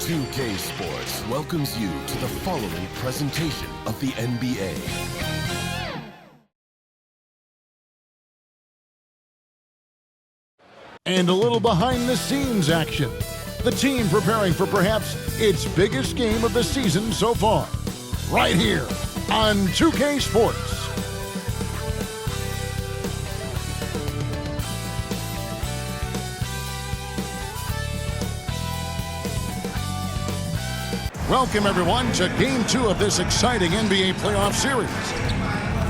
2K Sports welcomes you to the following presentation of the NBA. And a little behind-the-scenes action. The team preparing for perhaps its biggest game of the season so far. Right here on 2K Sports. Welcome, everyone, to Game 2 of this exciting NBA playoff series.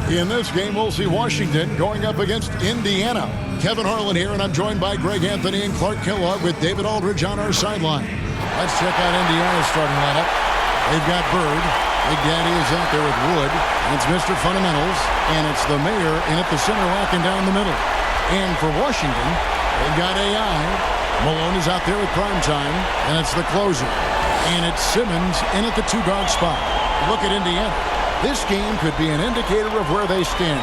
In this game, we'll see Washington going up against Indiana. Kevin Harlan here, and I'm joined by Greg Anthony and Clark Kellogg with David Aldridge on our sideline. Let's check out Indiana's starting lineup. They've got Bird. Big Daddy is out there with Wood. It's Mr. Fundamentals, and it's the Mayor in at the center, locking down the middle. And for Washington, they've got AI. Malone is out there with Primetime, and it's the closer. And it's Simmons in at the two-guard spot. Look at Indiana. This game could be an indicator of where they stand.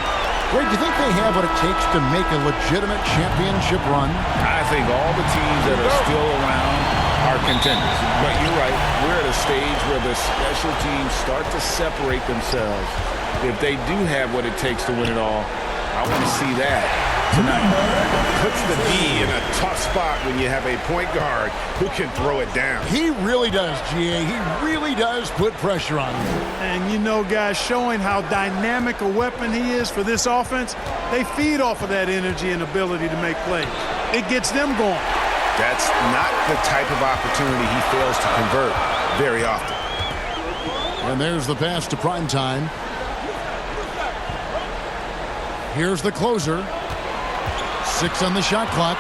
Greg, do you think they have what it takes to make a legitimate championship run? I think all the teams that are still around are contenders. But you're right. We're at a stage where the special teams start to separate themselves. If they do have what it takes to win it all, I want to see that tonight. Puts the D in a tough spot when you have a point guard who can throw it down. He really does, GA. He really does put pressure on him. And you know, guys, showing how dynamic a weapon he is for this offense, they feed off of that energy and ability to make plays. It gets them going. That's not the type of opportunity he fails to convert very often. And there's the pass to Primetime. Here's the closer. 6 on the shot clock.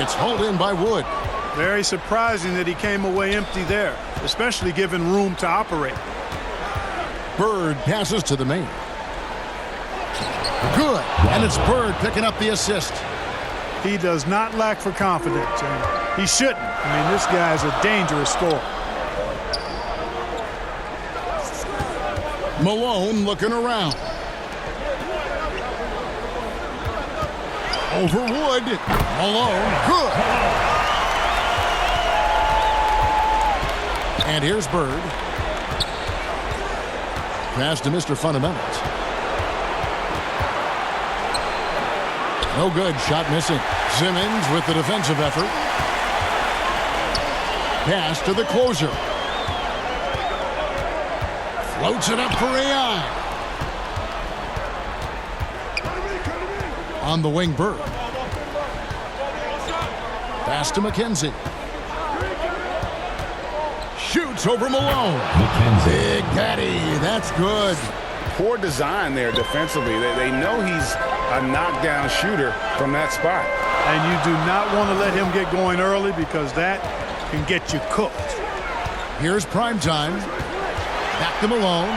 It's hauled in by Wood. Very surprising that he came away empty there, especially given room to operate. Bird passes to the main. Good. And it's Bird picking up the assist. He does not lack for confidence, and he shouldn't. I mean, this guy's a dangerous scorer. Malone looking around. Over Wood. Malone, good. And here's Bird. Pass to Mr. Fundamentals. No good, shot missing. Simmons with the defensive effort. Pass to the closer. Floats it up for AI. On the wing, Bird. Pass to McKenzie. Shoots over Malone. Big Daddy, that's good. Poor design there defensively. They know he's a knockdown shooter from that spot. And you do not want to let him get going early because that can get you cooked. Here's Primetime. Back to Malone.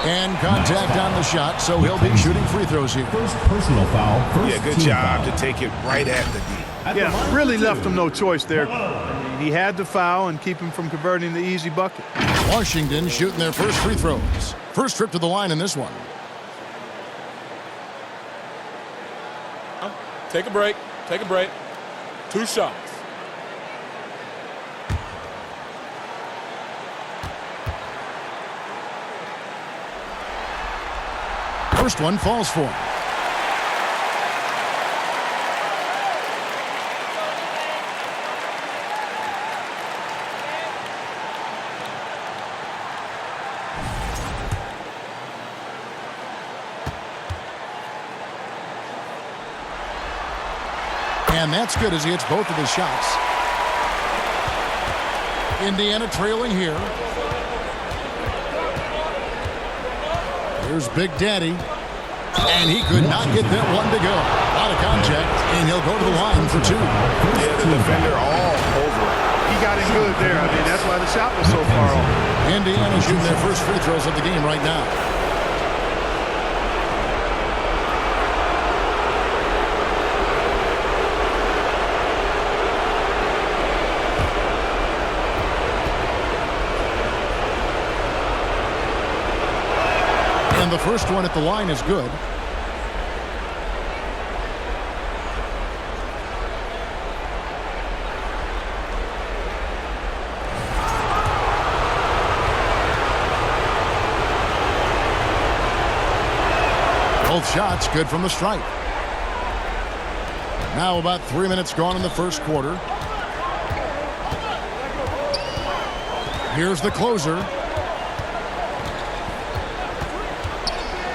And contact on the shot, so he'll be shooting free throws here. First personal foul. Yeah, good job to take it right at the D. Yeah, really left him no choice there. I mean, he had to foul and keep him from converting the easy bucket. Washington shooting their first free throws. First trip to the line in this one. Take a break. Take a break. 2 shots. First one falls for him. And that's good as he hits both of his shots. Indiana trailing here. Here's Big Daddy. And he could not get that one to go. A lot of contact, and he'll go to the line for 2. Yeah, the defender all over it. He got in good there. I mean, that's why the shot was so far off. Indiana shooting their first free throws of the game right now. And the first one at the line is good. shot's good from the stripe. Now about 3 minutes gone in the first quarter. Here's the closer.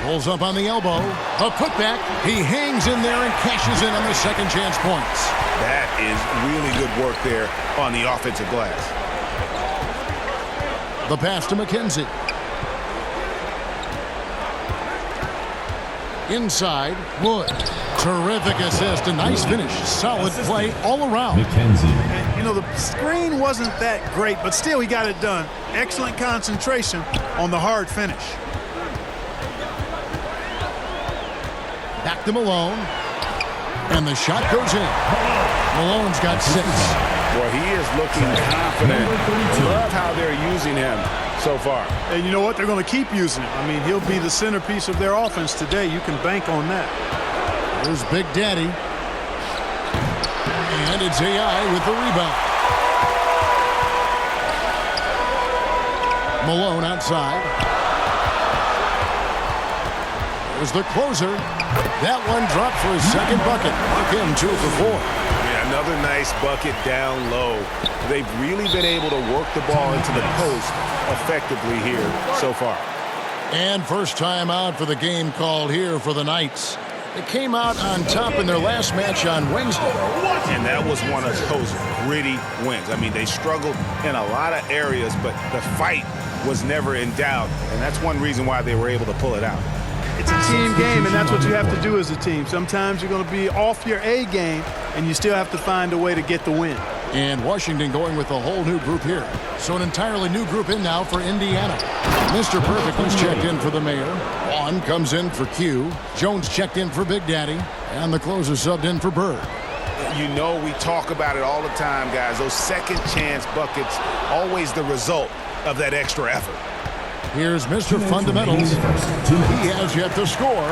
Pulls up on the elbow. A putback. He hangs in there and cashes in on the second chance points. That is really good work there on the offensive glass. The pass to McKenzie. Inside, Wood. Terrific assist, a nice finish. Solid play all around. And, you know, the screen wasn't that great, but still he got it done. Excellent concentration on the hard finish. Back to Malone. And the shot goes in. Malone's got 6. Well, he is looking confident. Love how they're using him so far. And you know what? They're going to keep using him. I mean, he'll be the centerpiece of their offense today. You can bank on that. Here's Big Daddy. And it's AI with the rebound. Malone outside. There's the closer. That one dropped for his second bucket. Mark him 2 for 4. Yeah, another nice bucket down low. They've really been able to work the ball into the post effectively here so far. And first time out for the game called here for the Knights. They came out on top in their last match on Wednesday. And that was one of those gritty wins. I mean, they struggled in a lot of areas, but the fight was never in doubt. And that's one reason why they were able to pull it out. It's a team game, and that's what you have to do as a team. Sometimes you're going to be off your A game, and you still have to find a way to get the win. And Washington going with a whole new group here. So an entirely new group in now for Indiana. Mr. Perfect was checked in for the mayor. Vaughn comes in for Q. Jones checked in for Big Daddy. And the closer subbed in for Bird. You know, we talk about it all the time, guys. Those second chance buckets, always the result of that extra effort. Here's Mr. Fundamentals. He has yet to score.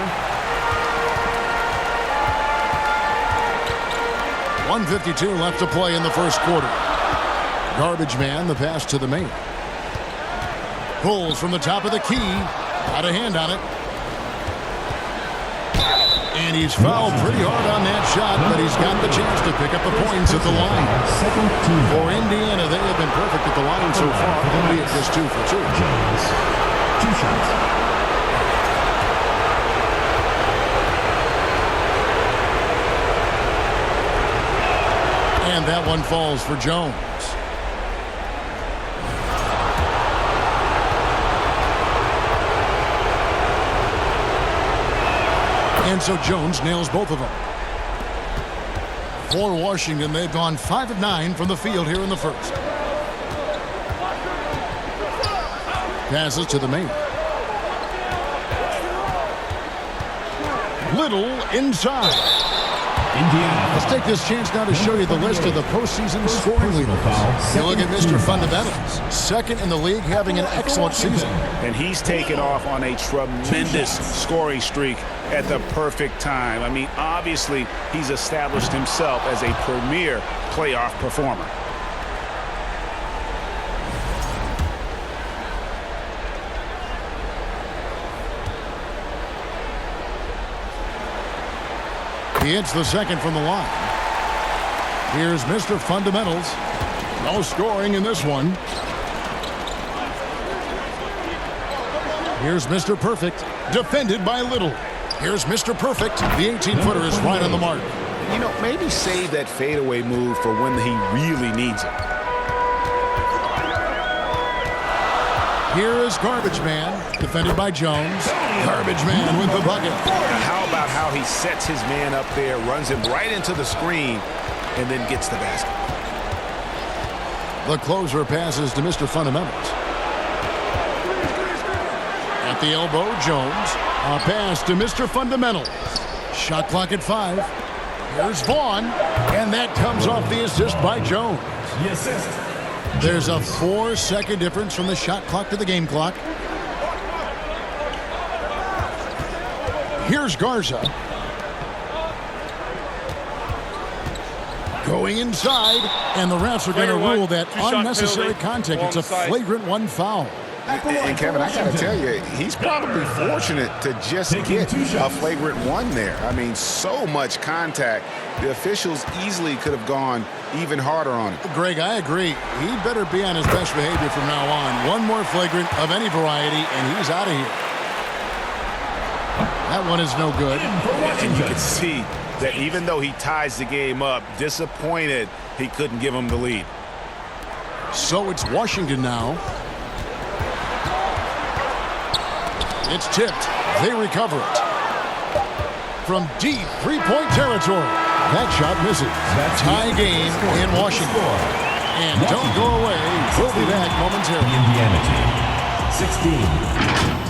1:52 left to play in the first quarter. Garbage man, the pass to the main. Pulls from the top of the key. Got a hand on it. And he's fouled pretty hard on that shot, but he's got the chance to pick up the points at the line. For Indiana, they have been perfect at the line so far, albeit just 2 for 2. 2 shots. And that one falls for Jones. And so Jones nails both of them. For Washington, they've gone 5 of 9 from the field here in the first. Passes to the main. Little inside. Indiana. Let's take this chance now to show you the list of the postseason scoring leaders. You look at Mr. Fundamentals, second in the league, having an excellent season. And he's taken off on a tremendous scoring streak at the perfect time. I mean, obviously, he's established himself as a premier playoff performer. He hits the second from the line. Here's Mr. Fundamentals. No scoring in this one. Here's Mr. Perfect, defended by Little. Here's Mr. Perfect. The 18-footer is right on the mark. You know, maybe save that fadeaway move for when he really needs it. Here is Garbage Man, defended by Jones. Garbage Man with the bucket. How about how he sets his man up there, runs him right into the screen, and then gets the basket. The closer passes to Mr. Fundamentals. At the elbow, Jones. A pass to Mr. Fundamentals. Shot clock at 5. Here's Vaughn, and that comes off the assist by Jones. The assist. There's a 4-second difference from the shot clock to the game clock. Here's Garza. Going inside, and the refs are going to rule that unnecessary contact. It's a flagrant 1 foul. And Kevin, I got to tell you, he's probably fortunate to just get a flagrant one there. I mean, so much contact. The officials easily could have gone even harder on it. Greg, I agree. He better be on his best behavior from now on. One more flagrant of any variety, and he's out of here. That one is no good. And you can see that even though he ties the game up, disappointed he couldn't give him the lead. So it's Washington now. It's tipped. They recover it. From deep three-point territory. That shot misses. Tie game in Washington. And don't go away. We'll be back momentarily. Indiana team, 16.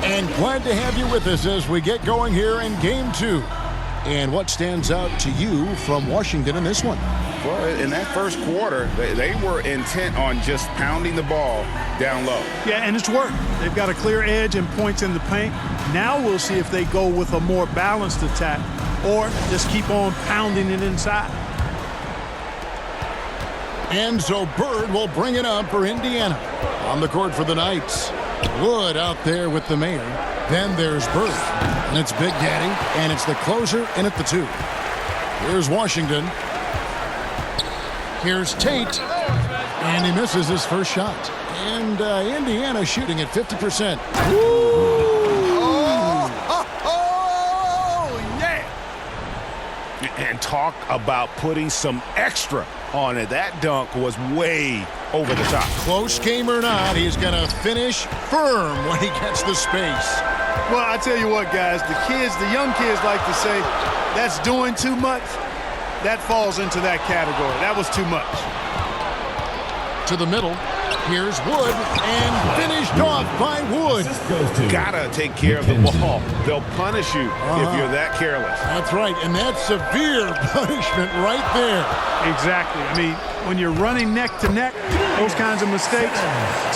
And glad to have you with us as we get going here in Game 2. And what stands out to you from Washington in this one? Well, in that first quarter, they were intent on just pounding the ball down low. Yeah, and it's worked. They've got a clear edge and points in the paint. Now we'll see if they go with a more balanced attack or just keep on pounding it inside. And so Bird will bring it up for Indiana. On the court for the Knights. Wood out there with the mayor. Then there's Bird. And it's Big Daddy. And it's the closer in at the 2. Here's Washington. Here's Tate. And he misses his first shot. And Indiana shooting at 50%. And talk about putting some extra on it. That dunk was way over the top. Close game or not, he's going to finish firm when he gets the space. Well, I tell you what, guys, the young kids like to say, that's doing too much. That falls into that category. That was too much. To the middle. Here's Wood, and finished off by Wood. Gotta take care of the ball. They'll punish you if you're that careless. That's right, and that's severe punishment right there. Exactly. I mean, when you're running neck to neck, those kinds of mistakes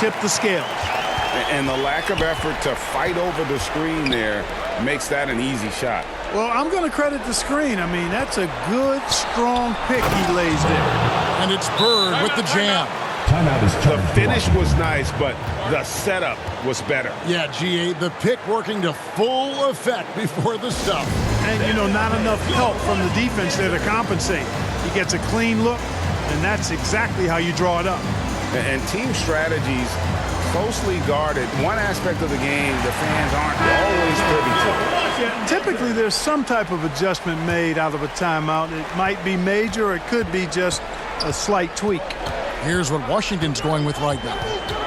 tip the scales. And the lack of effort to fight over the screen there makes that an easy shot. Well, I'm going to credit the screen. I mean, that's a good, strong pick he lays there. And it's Bird with the jam. The finish was nice, but the setup was better. Yeah, GA, the pick working to full effect before the stuff. And, you know, not enough help from the defense there to compensate. He gets a clean look, and that's exactly how you draw it up. And team strategies closely guarded. One aspect of the game the fans aren't always privy to. Yeah, typically there's some type of adjustment made out of a timeout. It might be major, or it could be just a slight tweak. Here's what Washington's going with right now.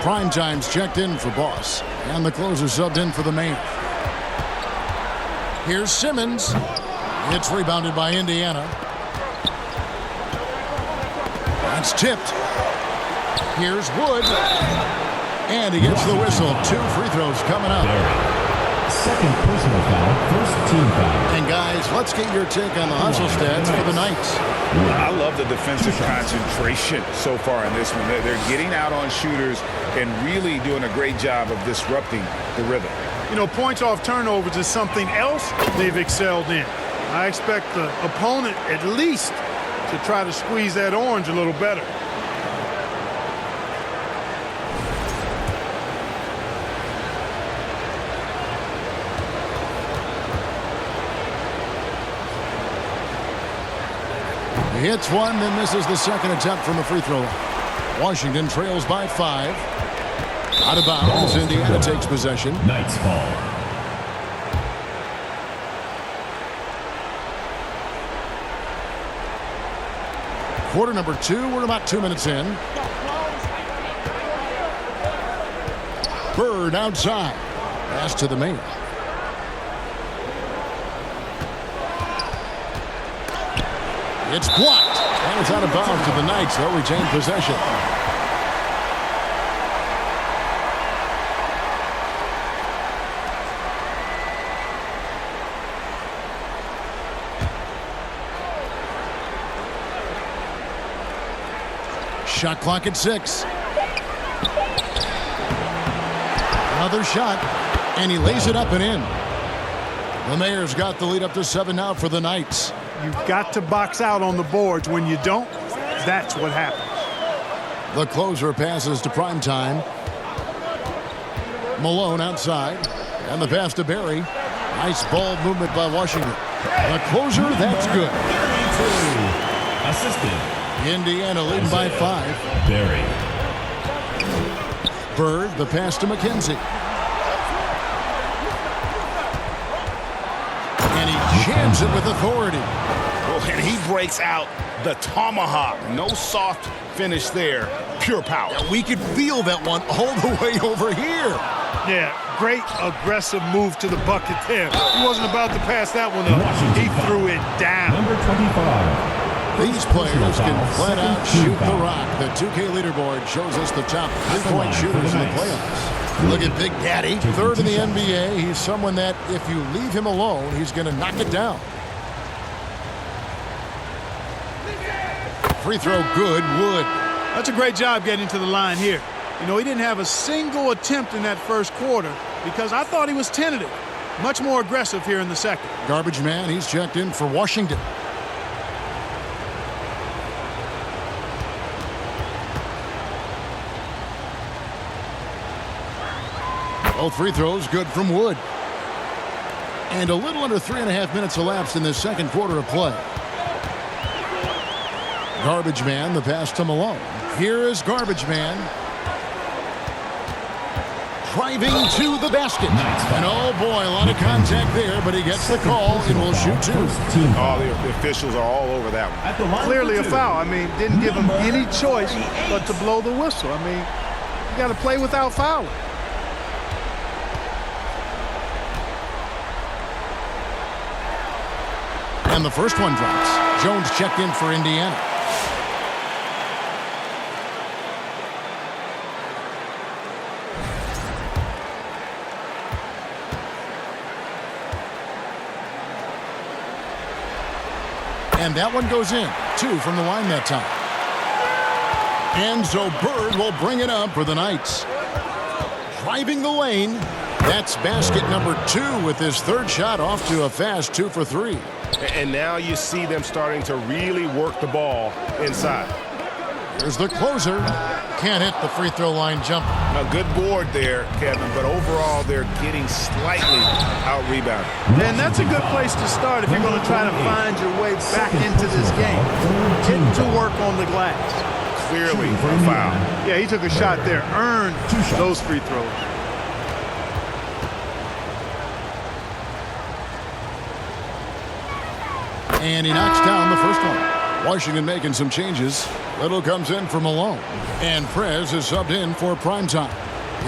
Prime time's checked in for Boss, and the closer subbed in for the main. Here's Simmons. It's rebounded by Indiana. That's tipped. Here's Wood. And he gets the whistle. 2 free throws coming up. Second personal foul, first team foul. And guys, let's get your take on the hustle stats for the Knights. I love the defensive concentration so far in this one. They're getting out on shooters and really doing a great job of disrupting the rhythm. You know, points off turnovers is something else they've excelled in. I expect the opponent at least to try to squeeze that orange a little better. He hits one, then misses the second attempt from the free throw line. Washington trails by 5. Out of bounds, Indiana takes possession. Knights ball. Quarter number 2, we're about 2 minutes in. Bird outside. Pass to the main. It's blocked. And it's out of bounds to the Knights. They'll retain possession. Shot clock at 6. Another shot, and he lays it up and in. The Mayor's got the lead up to 7 now for the Knights. You've got to box out on the boards. When you don't, that's what happens. The closer passes to Primetime. Malone outside, and the pass to Barry. Nice ball movement by Washington. The closer, that's good. 32. Assistant. Indiana leading by 5. Barry. Bird, the pass to McKenzie. And he jams it with authority. Oh, and he breaks out the tomahawk. No soft finish there. Pure power. We could feel that one all the way over here. Yeah, great aggressive move to the bucket there. He wasn't about to pass that one up. He threw it down. Number 25. These players can flat out shoot the rock. The 2K leaderboard shows us the top 3-point shooters in the playoffs. Look at Big Daddy, third in the NBA. He's someone that if you leave him alone, he's going to knock it down. Free throw good, Wood. That's a great job getting to the line here. You know, he didn't have a single attempt in that first quarter because I thought he was tentative. Much more aggressive here in the second. Garbage man, he's checked in for Washington. Both free throws good from Wood. And a little under 3.5 minutes elapsed in this second quarter of play. Garbage man, the pass to Malone. Here is Garbage man. Driving to the basket. And oh boy, a lot of contact there, but he gets the call and will shoot 2. All the officials are all over that one. Clearly a foul. I mean, didn't give him any choice but to blow the whistle. I mean, you got to play without fouling. And the first one drops. Jones checked in for Indiana. And that one goes in. 2 from the line that time. And so Bird will bring it up for the Knights. Driving the lane. That's basket number 2 with his third shot off to a fast 2 for 3. And now you see them starting to really work the ball inside. Here's the closer. Can't hit the free throw line jumper. A good board there, Kevin, but overall they're getting slightly out-rebounded. And that's a good place to start if you're going to try to find your way back into this game. Get to work on the glass. Clearly a foul. Yeah, he took a shot there. Earned those free throws. And he knocks down the first one. Washington making some changes. Little comes in for Malone. And Prez is subbed in for Primetime.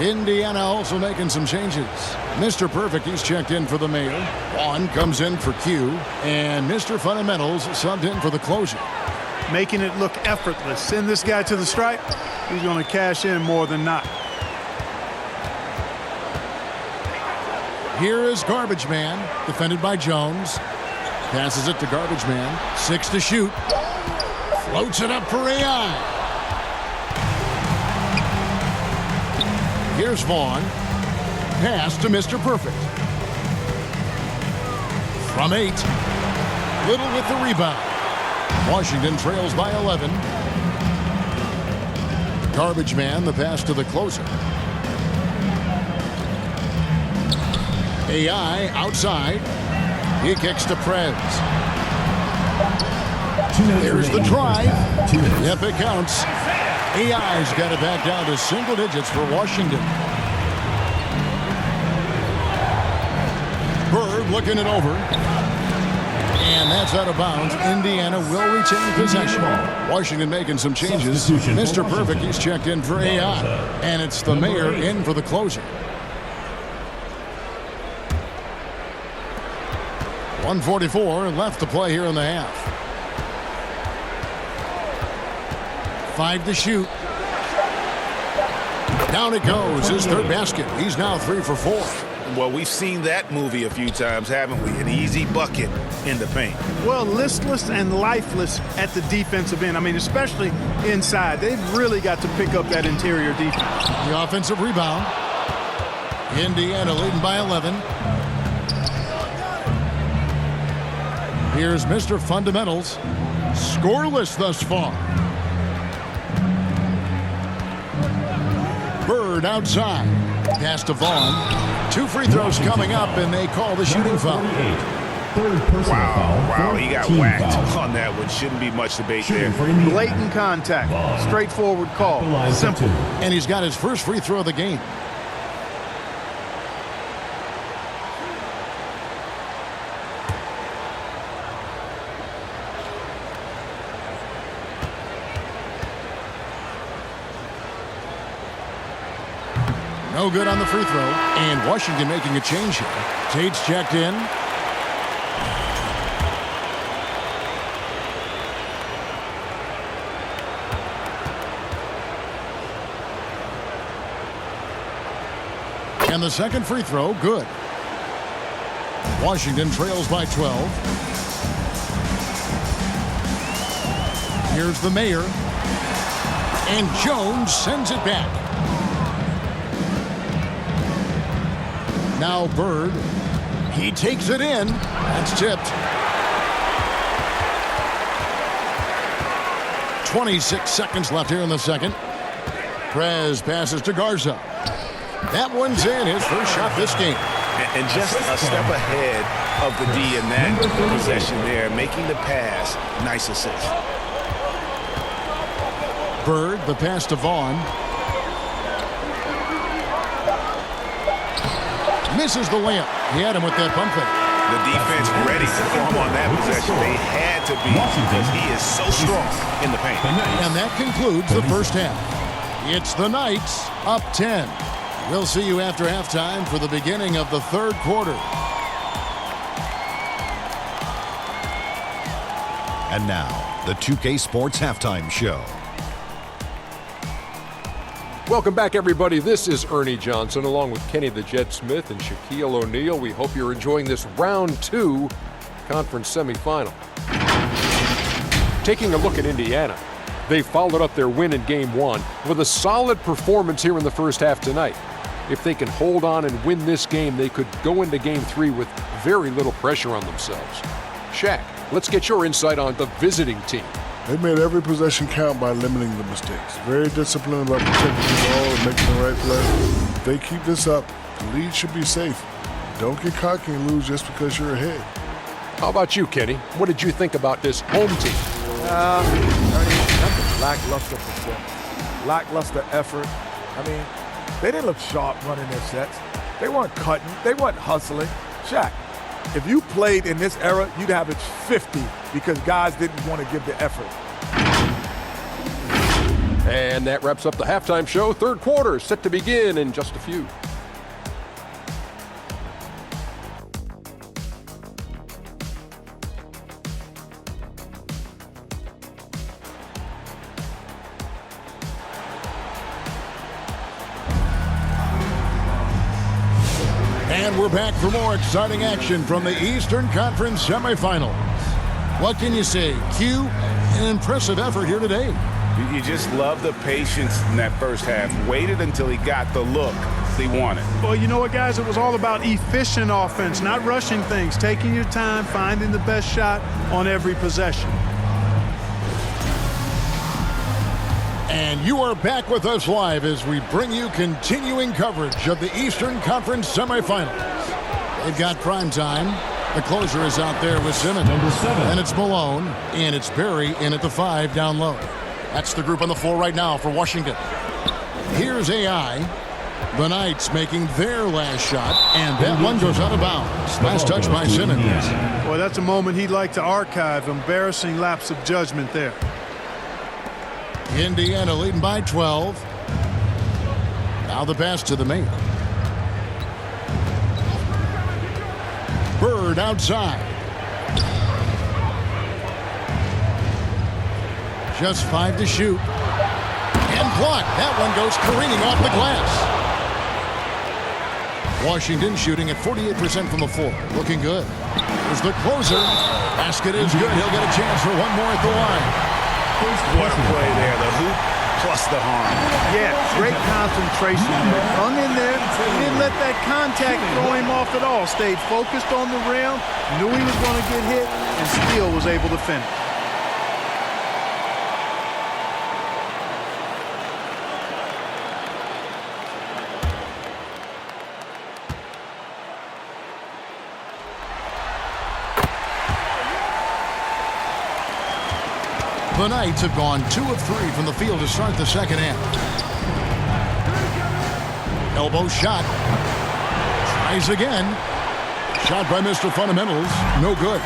Indiana also making some changes. Mr. Perfect, he's checked in for the Mayor. Juan comes in for Q. And Mr. Fundamentals subbed in for the closer. Making it look effortless. Send this guy to the stripe. He's going to cash in more than not. Here is Garbage Man, defended by Jones. Passes it to Garbage Man. 6 to shoot. Floats it up for AI. Here's Vaughn. Pass to Mr. Perfect. From 8. Little with the rebound. Washington trails by 11. Garbage Man, the pass to the closer. AI outside. He kicks to Prez. There's the drive. Yep, it counts. AI's got it back down to single digits for Washington. Bird looking it over. And that's out of bounds. Indiana will retain possession. Washington making some changes. Mr. Perfect, he's checked in for AI. And it's the Mayor in for the closer. 1:44 left to play here in the half. 5 to shoot. Down it goes. His third basket. He's now 3 for 4. Well, we've seen that movie a few times, haven't we? An easy bucket in the paint. Well, listless and lifeless at the defensive end. I mean, especially inside. They've really got to pick up that interior defense. The offensive rebound. Indiana leading by 11. Here's Mr. Fundamentals. Scoreless thus far. Bird outside. Pass to Vaughn. 2 free throws coming up, and they call the shooting foul. Wow, he got whacked on that one. Shouldn't be much debate there. Blatant contact. Straightforward call. Simple. And he's got his first free throw of the game. No good on the free throw. And Washington making a change here. Tate's checked in. And the second free throw, good. Washington trails by 12. Here's the mayor. And Jones sends it back. Now Bird. He takes it in. That's tipped. 26 seconds left here in the second. Prez passes to Garza. That one's in, his first shot this game. And just a step ahead of the D in that possession there, making the pass. Nice assist. Bird, the pass to Vaughn. Misses the layup. He had him with that pump fake. The defense ready to form on that possession. They had to be because he is so strong in the paint. And that concludes the first half. It's the Knights up 10. We'll see you after halftime for the beginning of the third quarter. And now, the 2K Sports Halftime Show. Welcome back, everybody. This is Ernie Johnson along with Kenny the Jet Smith and Shaquille O'Neal. We hope you're enjoying this round 2 conference semifinal. Taking a look at Indiana, they followed up their win in Game 1 with a solid performance here in the first half tonight. If they can hold on and win this game, they could go into Game 3 with very little pressure on themselves. Shaq, let's get your insight on the visiting team. They made every possession count by limiting the mistakes. Very disciplined about protecting the ball and making the right play. If they keep this up, the lead should be safe. Don't get cocky and lose just because you're ahead. How about you, Kenny? What did you think about this home team? That's a lackluster performance. Lackluster effort. I mean, they didn't look sharp running their sets. They weren't cutting. They weren't hustling. Shaq, if you played in this era, you'd average 50 because guys didn't want to give the effort. And that wraps up the halftime show. Third quarter set to begin in just a few. And we're back for more exciting action from the Eastern Conference semifinals. What can you say? Q, an impressive effort here today. You just love the patience in that first half. Waited until he got the look he wanted. Well, you know what, guys? It was all about efficient offense, not rushing things, taking your time, finding the best shot on every possession. And you are back with us live as we bring you continuing coverage of the Eastern Conference semifinals. They've got prime time. The closer is out there with Simmons. Number 7. And it's Malone. And it's Barry in at the 5 down low. That's the group on the floor right now for Washington. Here's AI. The Knights making their last shot. And that one goes out of bounds. Last touch by Simmons. Well, that's a moment he'd like to archive. Embarrassing lapse of judgment there. Indiana leading by 12. Now the pass to the mayor. Bird outside. Just 5 to shoot. And blocked. That one goes careening off the glass. Washington shooting at 48% from the floor. Looking good. Here's the closer. Basket is good. He'll get a chance for one more at the line. What a play there. The hoop plus the harm. Yeah, great concentration there. Hung in there. He didn't let that contact throw him off at all. Stayed focused on the rim, knew he was going to get hit, and still was able to finish. The Knights have gone 2 of 3 from the field to start the second half. Elbow shot. Tries again. Shot by Mr. Fundamentals. No good.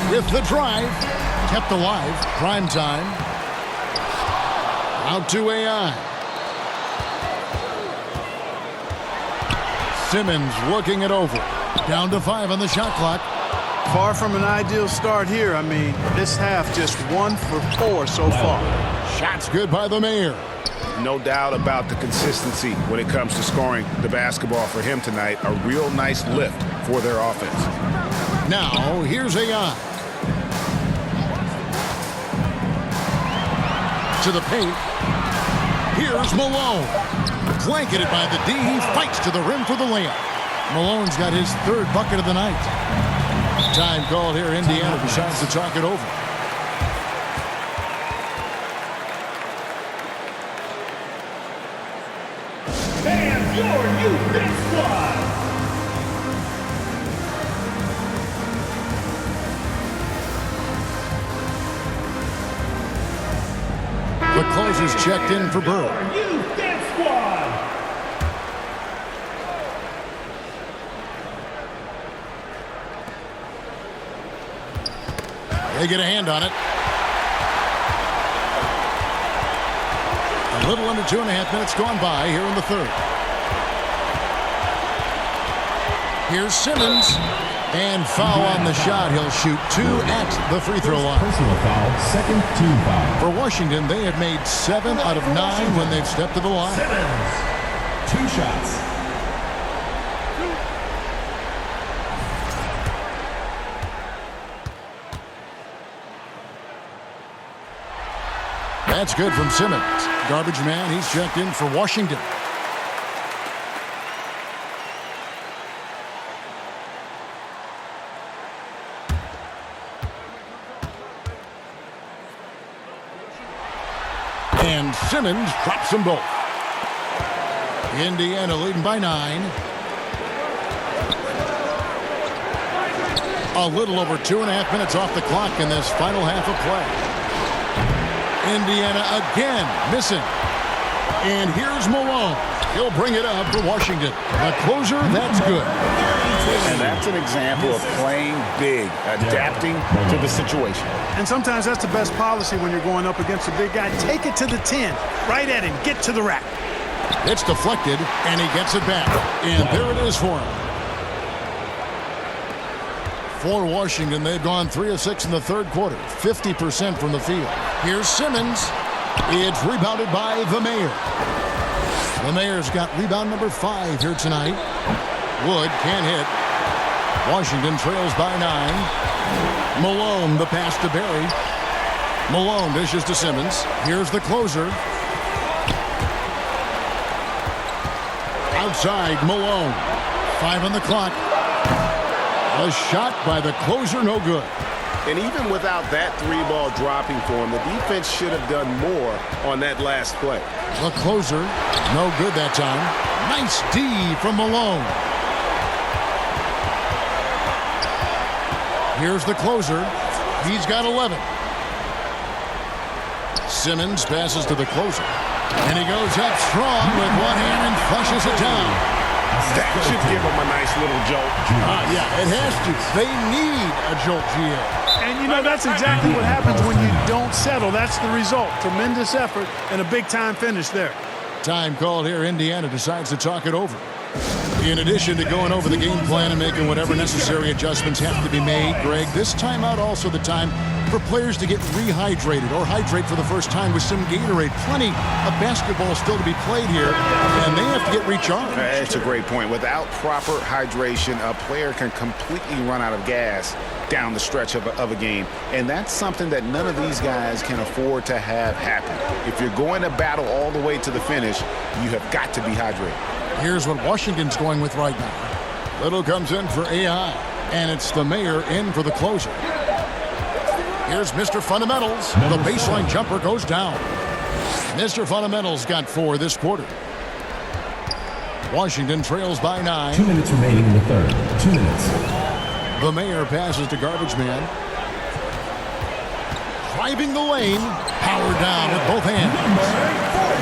With the drive. Kept alive. Prime time. Out to AI. Simmons looking it over. Down to 5 on the shot clock. Far from an ideal start here. I mean, this half just 1 for 4 so far. Shots good by the Mayor. No doubt about the consistency when it comes to scoring the basketball for him tonight. A real nice lift for their offense. Now, here's AI. To the paint. Here's Malone. Blanketed by the D. He fights to the rim for the layup. Malone's got his 3rd bucket of the night. Time called here. Indiana decides to talk it over. And your new big squad. The closer's checked in for Bird. Your new big squad. They get a hand on it. A little under 2.5 minutes gone by here in the 3rd. Here's Simmons. And foul on the shot. He'll shoot 2 at the free throw line. Personal foul, second team foul. For Washington, they have made 7 out of 9 when they've stepped to the line. Simmons, 2 shots. That's good from Simmons. Garbage man, he's checked in for Washington. And Simmons drops them both. Indiana leading by 9. A little over 2.5 minutes off the clock in this final half of play. Indiana again missing. And here's Malone. He'll bring it up for Washington. The closer, that's good. And that's an example of playing big, adapting to the situation. And sometimes that's the best policy when you're going up against a big guy. Take it to the 10. Right at him. Get to the rack. It's deflected, and he gets it back. And there it is for him. For Washington, they've gone 3 of 6 in the 3rd quarter. 50% from the field. Here's Simmons. It's rebounded by the Mayor. The Mayor's got rebound number 5 here tonight. Wood can't hit. Washington trails by 9. Malone, the pass to Barry. Malone dishes to Simmons. Here's the closer. Outside, Malone. 5 on the clock. A shot by the closer, no good. And even without that 3-ball dropping for him, the defense should have done more on that last play. The closer, no good that time. Nice D from Malone. Here's the closer. He's got 11. Simmons passes to the closer. And he goes up strong with one hand and flushes it down. That should give them a nice little jolt. Yeah, it has to. They need a jolt, GA. And, you know, that's exactly what happens when you don't settle. That's the result. Tremendous effort and a big-time finish there. Time called here. Indiana decides to talk it over. In addition to going over the game plan and making whatever necessary adjustments have to be made, Greg, this timeout also the time for players to get rehydrated or hydrate for the first time with some Gatorade. Plenty of basketball still to be played here, and they have to get recharged. That's a great point. Without proper hydration, a player can completely run out of gas down the stretch of a game. And that's something that none of these guys can afford to have happen. If you're going to battle all the way to the finish, you have got to be hydrated. Here's what Washington's going with right now. Little comes in for AI, and it's the Mayor in for the closer. Here's Mr. Fundamentals. The baseline jumper goes down. Mr. Fundamentals got 4 this quarter. Washington trails by 9. 2 minutes remaining in the third. 2 minutes. The Mayor passes to Garbage Man. Driving the lane. Power down with both hands.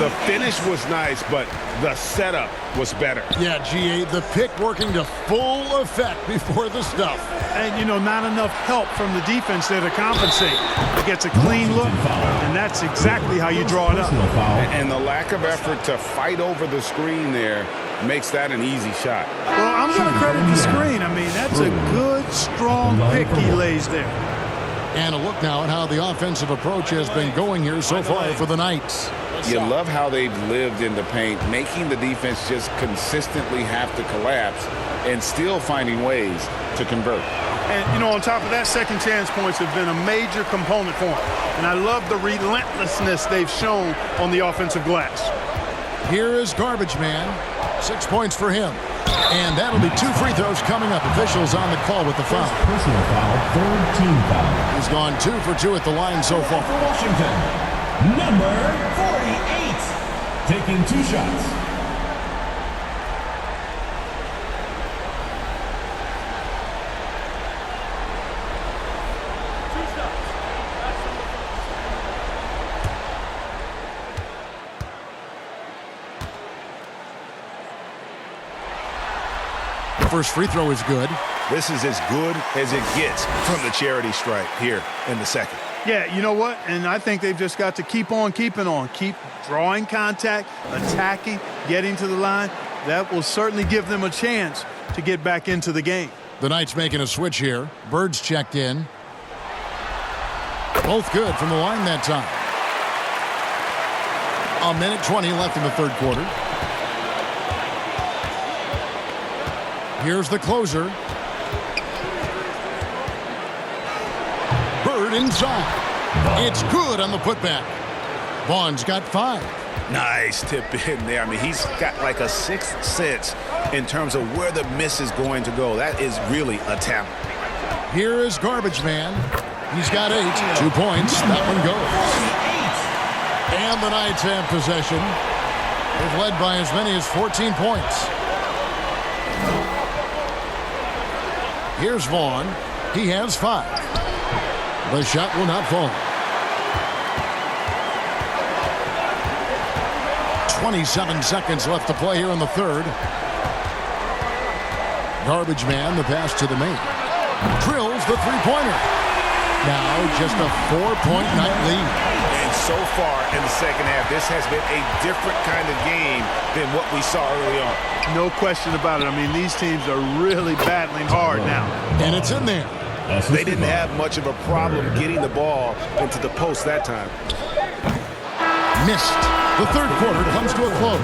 The finish was nice, but the setup was better. Yeah, GA, the pick working to full effect before the stuff. And, you know, not enough help from the defense there to compensate. It gets a clean look, and that's exactly how you draw it up. And the lack of effort to fight over the screen there makes that an easy shot. Well, I'm going to credit the screen. I mean, that's a good, strong pick he lays there. And a look now at how the offensive approach has been going here so far for the Knights. You love how they've lived in the paint, making the defense just consistently have to collapse and still finding ways to convert. And, you know, on top of that, second chance points have been a major component for them. And I love the relentlessness they've shown on the offensive glass. Here is Garbage Man. 6 points for him. And that'll be 2 free throws coming up. Officials on the call with the foul. Personal foul, third team foul. He's gone 2 for 2 at the line so far. For Washington, number 48, taking 2 shots. First free throw is good. This is as good as it gets from the charity stripe here in the second. Yeah, you know what? And I think they've just got to keep on keeping on. Keep drawing contact, attacking, getting to the line. That will certainly give them a chance to get back into the game. The Knights making a switch here. Bird's checked in. Both good from the line that time. 1:20 left in the third quarter. Here's the closer. Bird inside. It's good on the putback. Vaughn's got 5. Nice tip in there. I mean, he's got like a sixth sense in terms of where the miss is going to go. That is really a talent. Here is Garbage Man. He's got 8. 2 points. That one goes. And the Knights have possession. They've led by as many as 14 points. Here's Vaughn. He has 5. The shot will not fall. 27 seconds left to play here in the third. Garbage Man, the pass to the main. Drills the three-pointer. Now just a 4-point Knight lead. And so far in the second half, this has been a different kind of game than what we saw early on. No question about it. I mean, these teams are really battling hard now. And it's in there. They didn't have much of a problem getting the ball into the post that time. Missed. The third quarter comes to a close.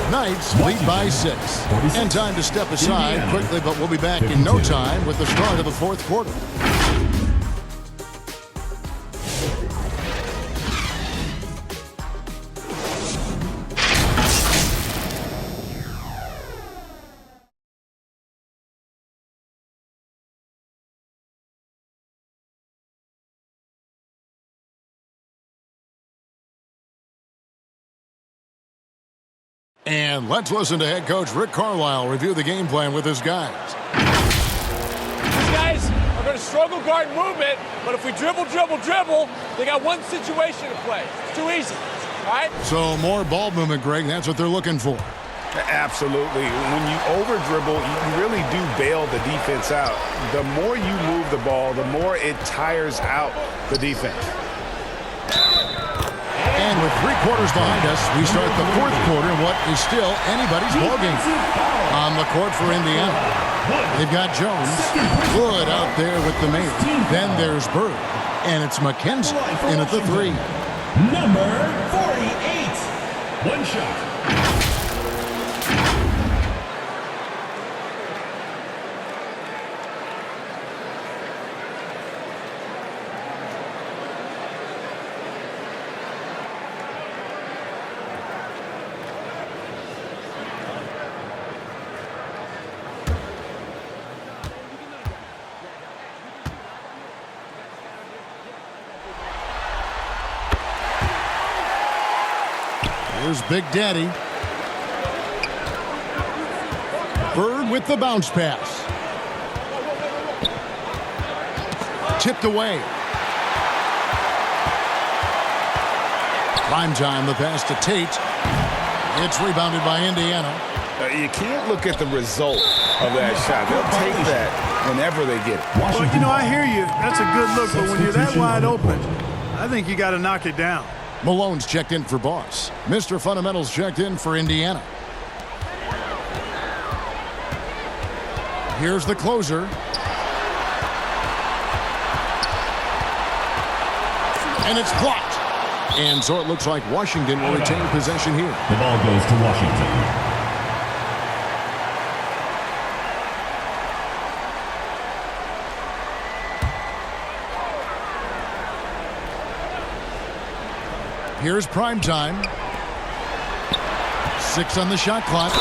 Knights lead by 6. And time to step aside quickly, but we'll be back in no time with the start of the fourth quarter. And let's listen to head coach Rick Carlisle review the game plan with his guys. These guys are going to struggle guard movement, but if we dribble, they got one situation to play. It's too easy, all right? So more ball movement, Greg. That's what they're looking for. Absolutely. When you over-dribble, you really do bail the defense out. The more you move the ball, the more it tires out the defense. And with 3 quarters behind us, we start the fourth quarter in what is still anybody's ballgame. On the court for Indiana, they've got Jones. Good out there with the main. Then there's Bird. And it's McKenzie in at the 3. Number 48. 1 shot. Here's Big Daddy. Bird with the bounce pass. Tipped away. Prime time, the pass to Tate. It's rebounded by Indiana. You can't look at the result of that shot. They'll take that whenever they get it. Well, you know, I hear you. That's a good look, but when you're that wide open, I think you got to knock it down. Malone's checked in for Boss. Mr. Fundamentals checked in for Indiana. Here's the closer. And it's blocked. And so it looks like Washington will retain possession here. The ball goes to Washington. Here's prime time. 6 on the shot clock.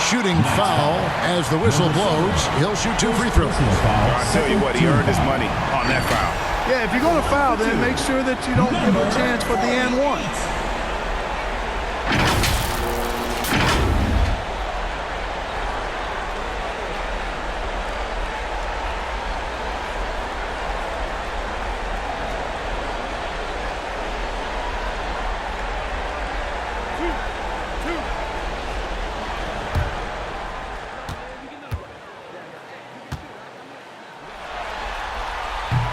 Shooting foul as the whistle blows. He'll shoot 2 free throws. I'll tell you what, he earned his money on that foul. Yeah, if you're going to foul, then make sure that you don't give a chance for the and one.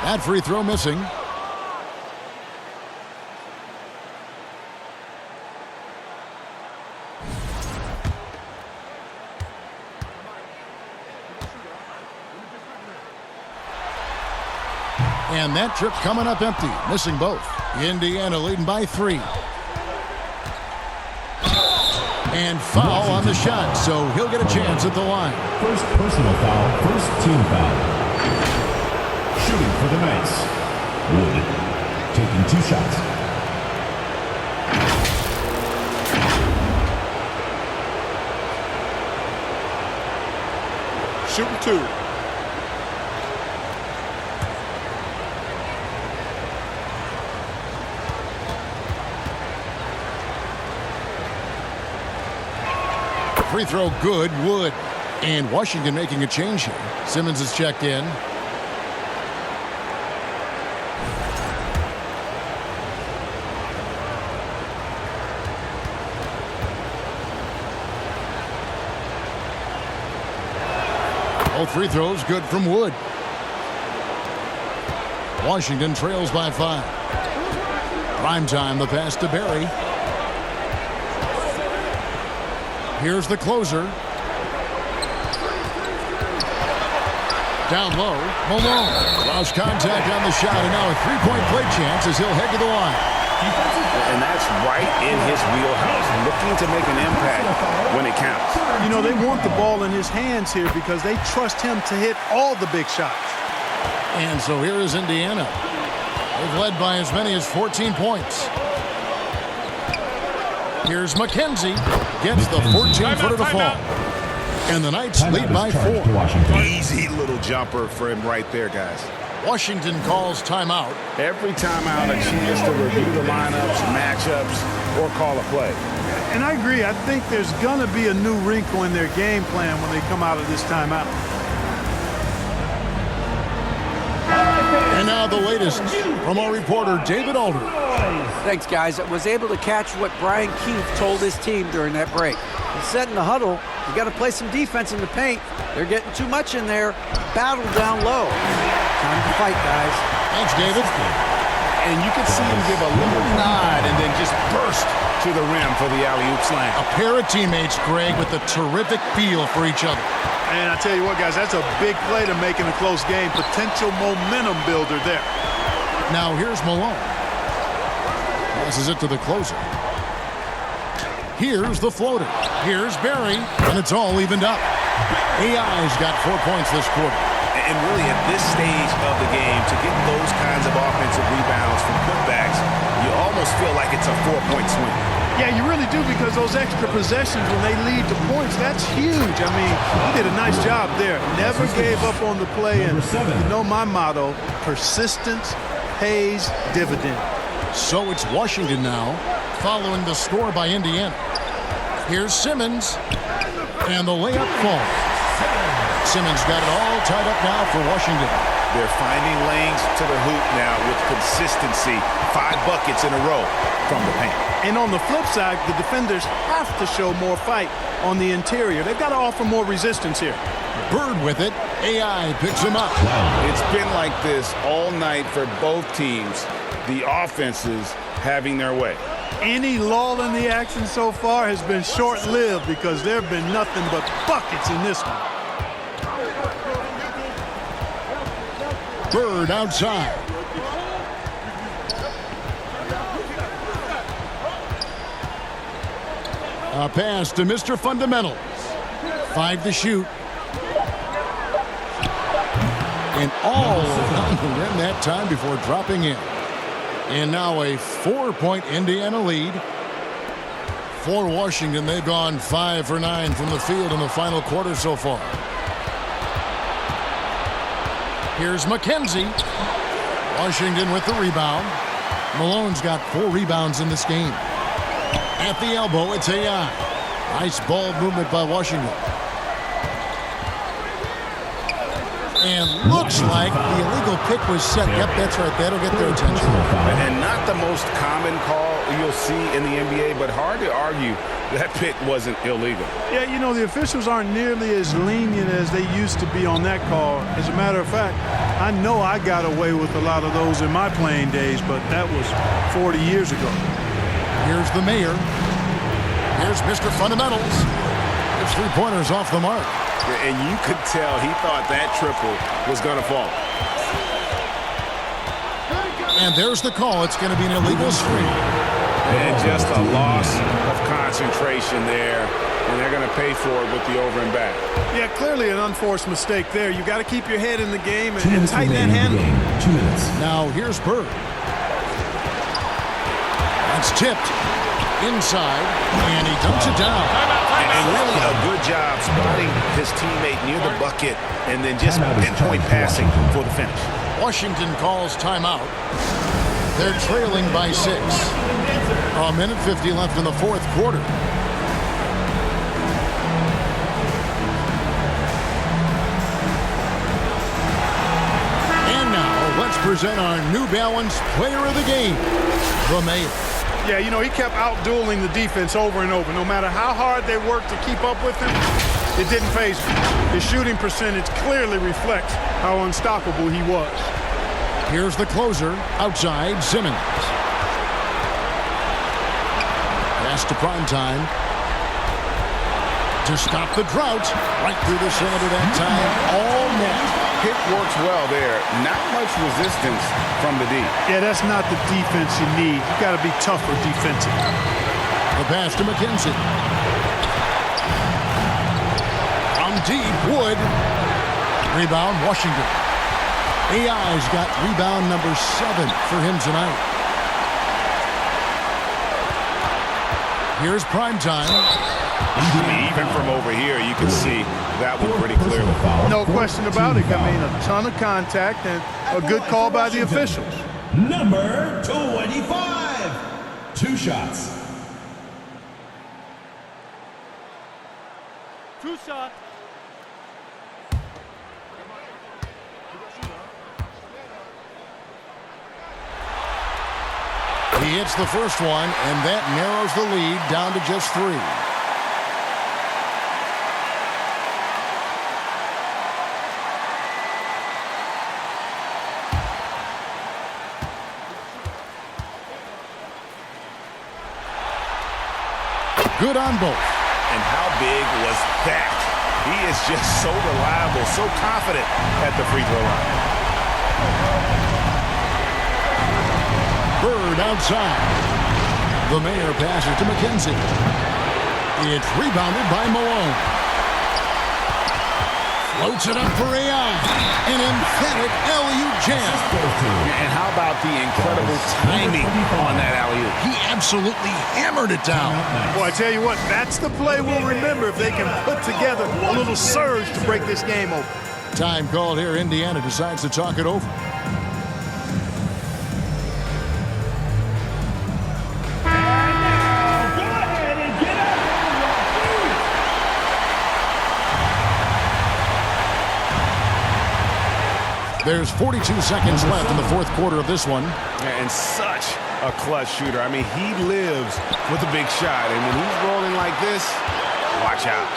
That free throw missing. And that trip coming up empty, missing both. Indiana leading by 3. And foul on the shot, so he'll get a chance at the line. First personal foul, first team foul. Shooting for the Knights. Wood taking 2 shots. Shooting 2. Free throw good, Wood. And Washington making a change here. Simmons is checked in. Both free throws good from Wood. Washington trails by 5. Prime time, the pass to Barry. Here's the closer. Down low, Malone. Lost contact on the shot, and now a 3-point play chance as he'll head to the line. And that's right in his wheelhouse, looking to make an impact when it counts. You know, they want the ball in his hands here because they trust him to hit all the big shots. And so here is Indiana. They've led by as many as 14 points. Here's McKenzie. Gets the 14-footer to fall. And the Knights lead by 4. Easy little jumper for him right there, guys. Washington calls timeout. Every timeout, a chance to review the lineups, matchups, or call a play. And I agree. I think there's going to be a new wrinkle in their game plan when they come out of this timeout. And now the latest from our reporter, David Alder. Thanks, guys. I was able to catch what Brian Keefe told his team during that break. He said in the huddle, you got to play some defense in the paint. They're getting too much in there. Battle down low. Time to fight, guys. Thanks, David. And you could see him give a little nod and then just burst to the rim for the alley-oop slam. A pair of teammates, Greg, with a terrific feel for each other. And I tell you what, guys, that's a big play to make in a close game. Potential momentum builder there. Now here's Malone. Passes it to the closer. Here's the floater. Here's Barry, and it's all evened up. AI's got 4 points this quarter. And really at this stage of the game, to get those kinds of offensive rebounds from putbacks, you almost feel like it's a 4-point swing. Yeah, you really do, because those extra possessions when they lead to points, that's huge. I mean, he did a nice job there. Never gave up on the play. And you know my motto, persistence pays dividends. So it's Washington now, following the score by Indiana. Here's Simmons, and the layup falls. Simmons got it all tied up now for Washington. They're finding lanes to the hoop now with consistency. 5 buckets in a row from the paint. And on the flip side, the defenders have to show more fight on the interior. They've got to offer more resistance here. Bird with it. AI picks him up. It's been like this all night for both teams. The offenses having their way. Any lull in the action so far has been short-lived because there have been nothing but buckets in this one. Bird outside. A pass to Mr. Fundamentals. 5 to shoot. And all around the rim that time before dropping in. And now a 4-point Indiana lead. For Washington, they've gone 5 for 9 from the field in the final quarter so far. Here's McKenzie. Washington with the rebound. Malone's got 4 rebounds in this game. At the elbow, it's AI. Nice ball movement by Washington. And looks like the illegal pick was set. Yep, that's right. That'll get their attention. And not the most common call you'll see in the NBA, but hard to argue that pick wasn't illegal. Yeah, you know, the officials aren't nearly as lenient as they used to be on that call. As a matter of fact, I know I got away with a lot of those in my playing days, but that was 40 years ago. Here's the mayor. Here's Mr. Fundamentals. His 3-pointers off the mark. And you could tell he thought that triple was going to fall. And there's the call. It's going to be an illegal screen. And just a loss of concentration there. And they're going to pay for it with the over and back. Yeah, clearly an unforced mistake there. You've got to keep your head in the game and tighten that handle. 2 minutes. Now here's Bird. That's tipped inside, and he dumps it down. And really a good job spotting his teammate near the bucket and then just pinpoint passing for the finish. Washington calls timeout. They're trailing by 6. A minute 50 left in the 4th quarter. And now let's present our New Balance player of the game, the mayor. Yeah, you know, he kept out-dueling the defense over and over. No matter how hard they worked to keep up with him, it didn't faze him. His shooting percentage clearly reflects how unstoppable he was. Here's the closer, outside, Simmons. Pass to Primetime. To stop the drought, right through the cylinder that time, all net. Pick works well there. Not much resistance from the D. Yeah, that's not the defense you need. You got to be tougher defensively. The pass to McKenzie. From deep, Wood. Rebound, Washington. AI's got rebound number 7 for him tonight. Here's Primetime. Even from over here, you can see that one pretty clearly. No question about it. I mean, a ton of contact and a good call by the officials. Number 25. 2 shots. 2 shots. He hits the first one, and that narrows the lead down to just 3. Good on both. And how big was that? He is just so reliable, so confident at the free throw line. Bird outside. The mayor passes to McKenzie. It's rebounded by Malone. Floats it up for AI. An emphatic alley-oop jam. And how about the incredible timing on that alley-oop? He absolutely hammered it down. Boy, I tell you what, that's the play we'll remember if they can put together a little surge to break this game open. Time called here. Indiana decides to talk it over. There's 42 seconds left in the fourth quarter of this one. And such a clutch shooter. I mean, he lives with a big shot. And when he's rolling like this, watch out.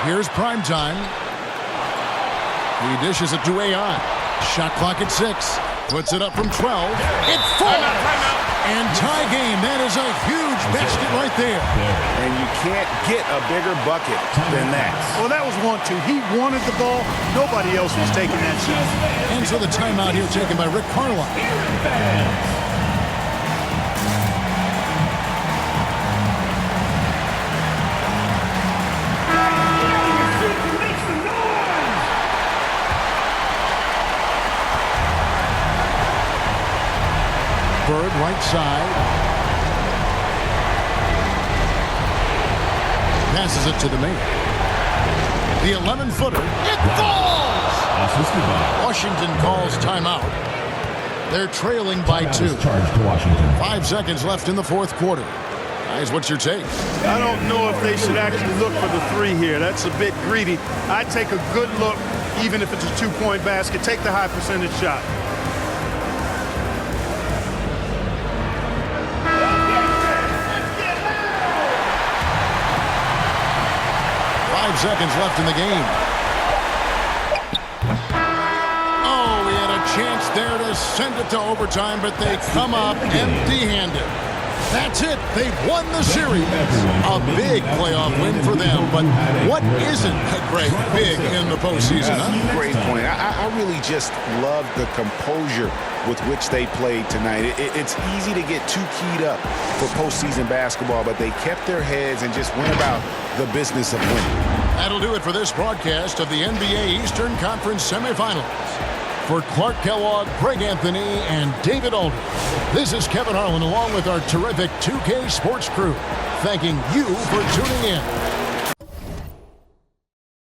Here's prime time. He dishes it to AI. Shot clock at 6. Puts it up from 12. It falls! And tie game. That is a huge basket right there. And you can't get a bigger bucket than that. Well, that was 1-2. He wanted the ball. Nobody else was taking that shot. And so the timeout here taken by Rick Carlisle. Bird right side. Passes it to the main. The 11-footer. It falls! Washington calls timeout. They're trailing by 2. 5 seconds left in the fourth quarter. Guys, what's your take? I don't know if they should actually look for the 3 here. That's a bit greedy. I'd take a good look, even if it's a 2-point basket. Take the high percentage shot. 5 seconds left in the game. Oh, we had a chance there to send it to overtime, but they come up empty-handed. That's it. They've won the series. A big playoff win for them, but what isn't a great big in the postseason? Huh? Great point. I really just love the composure with which they played tonight. It's easy to get too keyed up for postseason basketball, but they kept their heads and just went about the business of winning. That'll do it for this broadcast of the NBA Eastern Conference semifinals. For Clark Kellogg, Greg Anthony, and David Aldridge, this is Kevin Harlan along with our terrific 2K Sports crew, thanking you for tuning in.